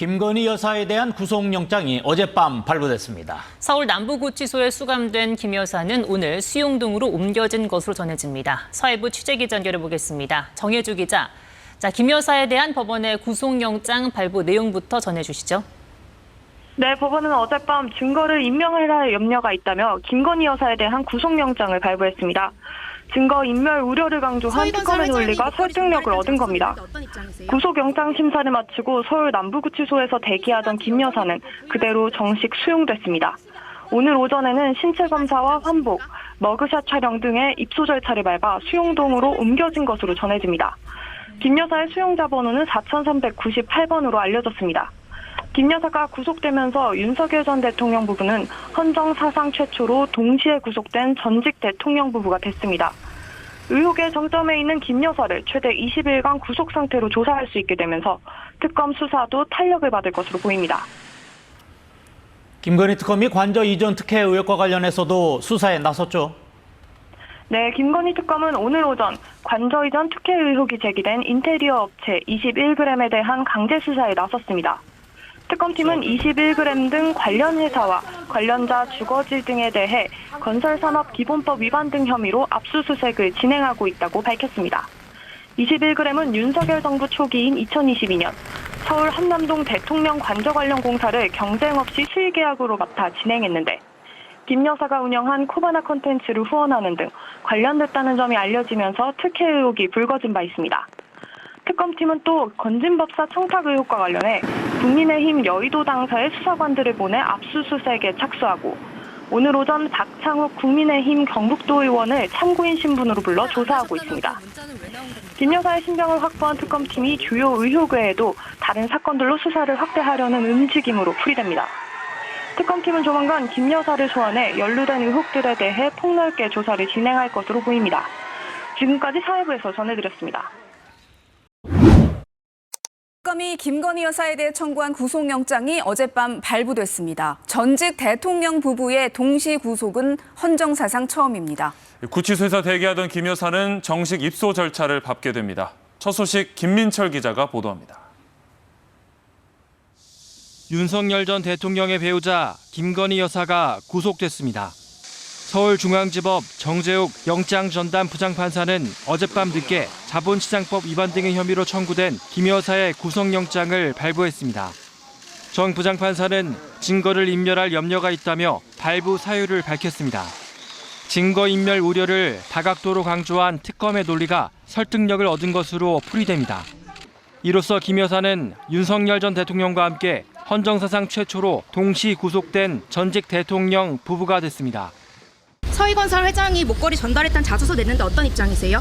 김건희 여사에 대한 구속영장이 어젯밤 발부됐습니다. 서울 남부구치소에 수감된 김 여사는 오늘 수용동으로 옮겨진 것으로 전해집니다. 사회부 취재기자 연결해보겠습니다. 정혜주 기자. 김 여사에 대한 법원의 구속영장 발부 내용부터 전해주시죠. 네, 법원은 어젯밤 증거를 인멸할 염려가 있다며 김건희 여사에 대한 구속영장을 발부했습니다. 증거 인멸 우려를 강조한 특검의 논리가 설득력을 얻은 겁니다. 구속영장 심사를 마치고 서울 남부구치소에서 대기하던 김 여사는 그대로 정식 수용됐습니다. 오늘 오전에는 신체 검사와 환복, 머그샷 촬영 등의 입소 절차를 밟아 수용동으로 옮겨진 것으로 전해집니다. 김 여사의 수용자 번호는 4398번으로 알려졌습니다. 김 여사가 구속되면서 윤석열 전 대통령 부부는 헌정 사상 최초로 동시에 구속된 전직 대통령 부부가 됐습니다. 의혹의 정점에 있는 김 여사를 최대 20일간 구속 상태로 조사할 수 있게 되면서 특검 수사도 탄력을 받을 것으로 보입니다. 김건희 특검이 관저 이전 특혜 의혹과 관련해서도 수사에 나섰죠. 네, 김건희 특검은 오늘 오전 관저 이전 특혜 의혹이 제기된 인테리어 업체 21g에 대한 강제 수사에 나섰습니다. 특검팀은 21g 등 관련 회사와 관련자 주거지 등에 대해 건설산업기본법 위반 등 혐의로 압수수색을 진행하고 있다고 밝혔습니다. 21g은 윤석열 정부 초기인 2022년 서울 한남동 대통령 관저 관련 공사를 경쟁 없이 수의계약으로 맡아 진행했는데 김 여사가 운영한 코바나 콘텐츠를 후원하는 등 관련됐다는 점이 알려지면서 특혜 의혹이 불거진 바 있습니다. 특검팀은 또 건진법사 청탁 의혹과 관련해 국민의힘 여의도 당사의 수사관들을 보내 압수수색에 착수하고 오늘 오전 박창욱 국민의힘 경북도 의원을 참고인 신분으로 불러 조사하고 있습니다. 김 여사의 신병을 확보한 특검팀이 주요 의혹 외에도 다른 사건들로 수사를 확대하려는 움직임으로 풀이됩니다. 특검팀은 조만간 김 여사를 소환해 연루된 의혹들에 대해 폭넓게 조사를 진행할 것으로 보입니다. 지금까지 사회부에서 전해드렸습니다. 특검이 김건희 여사에 대해 청구한 구속영장이 어젯밤 발부됐습니다. 전직 대통령 부부의 동시 구속은 헌정사상 처음입니다. 구치소에서 대기하던 김 여사는 정식 입소 절차를 밟게 됩니다. 첫 소식 김민철 기자가 보도합니다. 윤석열 전 대통령의 배우자 김건희 여사가 구속됐습니다. 서울중앙지법 정재욱 영장전담 부장판사는 어젯밤 늦게 자본시장법 위반 등의 혐의로 청구된 김 여사의 구속영장을 발부했습니다. 정 부장판사는 증거를 인멸할 염려가 있다며 발부 사유를 밝혔습니다. 증거인멸 우려를 다각도로 강조한 특검의 논리가 설득력을 얻은 것으로 풀이됩니다. 이로써 김 여사는 윤석열 전 대통령과 함께 헌정사상 최초로 동시 구속된 전직 대통령 부부가 됐습니다. 서희건설 회장이 목걸이 전달했다는 자소서 냈는데 어떤 입장이세요?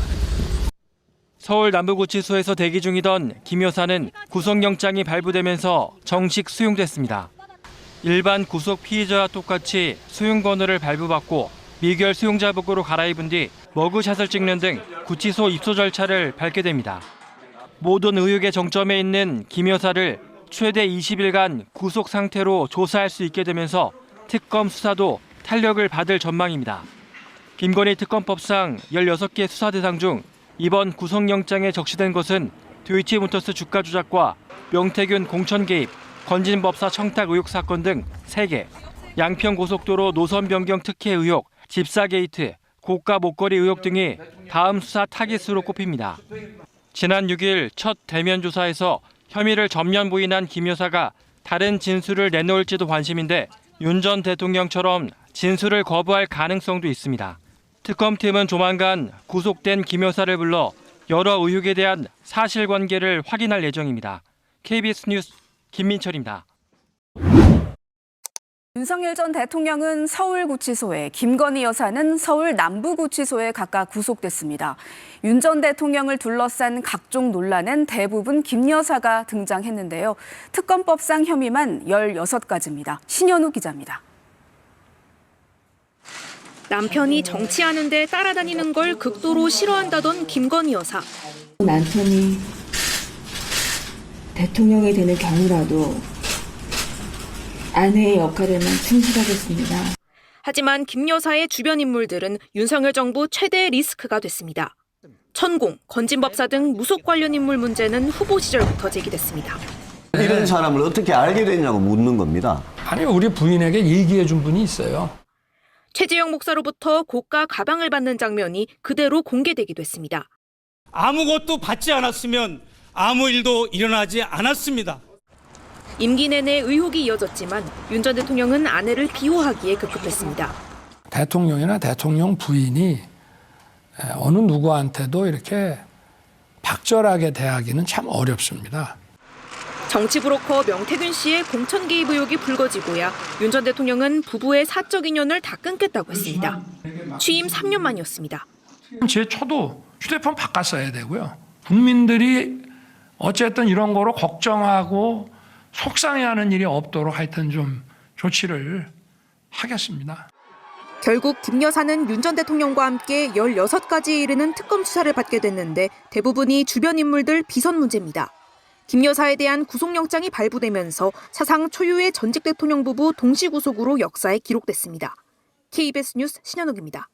서울 남부구치소에서 대기 중이던 김 여사는 구속영장이 발부되면서 정식 수용됐습니다. 일반 구속 피의자와 똑같이 수용 권한을 발부받고 미결 수용자복으로 갈아입은 뒤 머그샷을 찍는 등 구치소 입소 절차를 밟게 됩니다. 모든 의혹의 정점에 있는 김 여사를 최대 20일간 구속 상태로 조사할 수 있게 되면서 특검 수사도 탄력을 받을 전망입니다. 김건희 특검법상 16개 수사 대상 중 이번 구속영장에 적시된 것은 도이치모터스 주가 조작과 명태균 공천 개입, 건진법사 청탁 의혹 사건 등 3개, 양평고속도로 노선 변경 특혜 의혹, 집사 게이트, 고가 목걸이 의혹 등이 다음 수사 타깃으로 꼽힙니다. 지난 6일 첫 대면 조사에서 혐의를 전면 부인한 김 여사가 다른 진술을 내놓을지도 관심인데 윤 전 대통령처럼 진술을 거부할 가능성도 있습니다. 특검팀은 조만간 구속된 김 여사를 불러 여러 의혹에 대한 사실관계를 확인할 예정입니다. KBS 뉴스 김민철입니다. 윤석열 전 대통령은 서울구치소에, 김건희 여사는 서울 남부구치소에 각각 구속됐습니다. 윤 전 대통령을 둘러싼 각종 논란엔 대부분 김 여사가 등장했는데요. 특검법상 혐의만 16가지입니다. 신현우 기자입니다. 남편이 정치하는데 따라다니는 걸 극도로 싫어한다던 김건희 여사. 남편이 대통령이 되는 경우라도 아내의 역할에만 충실하겠습니다. 하지만 김 여사의 주변 인물들은 윤석열 정부 최대 리스크가 됐습니다. 천공, 건진법사 등 무속 관련 인물 문제는 후보 시절부터 제기됐습니다. 이런 사람을 어떻게 알게 됐냐고 묻는 겁니다. 아니, 우리 부인에게 얘기해 준 분이 있어요. 최재형 목사로부터 고가 가방을 받는 장면이 그대로 공개되기도 했습니다. 아무것도 받지 않았으면 아무 일도 일어나지 않았습니다. 임기 내내 의혹이 이어졌지만 윤 전 대통령은 아내를 비호하기에 급급했습니다. 대통령이나 대통령 부인이 어느 누구한테도 이렇게 박절하게 대하기는 참 어렵습니다. 정치 브로커 명태균 씨의 공천 개입 의혹이 불거지고야 윤 전 대통령은 부부의 사적 인연을 다 끊겠다고 했습니다. 취임 3년 만이었습니다. 제 초도 휴대폰 바꿨어야 되고요. 국민들이 어쨌든 이런 거로 걱정하고 속상해하는 일이 없도록 하여튼 좀 조치를 하겠습니다. 결국 김 여사는 윤 전 대통령과 함께 16가지에 이르는 특검 수사를 받게 됐는데 대부분이 주변 인물들 비선 문제입니다. 김 여사에 대한 구속영장이 발부되면서 사상 초유의 전직 대통령 부부 동시 구속으로 역사에 기록됐습니다. KBS 뉴스 신현옥입니다.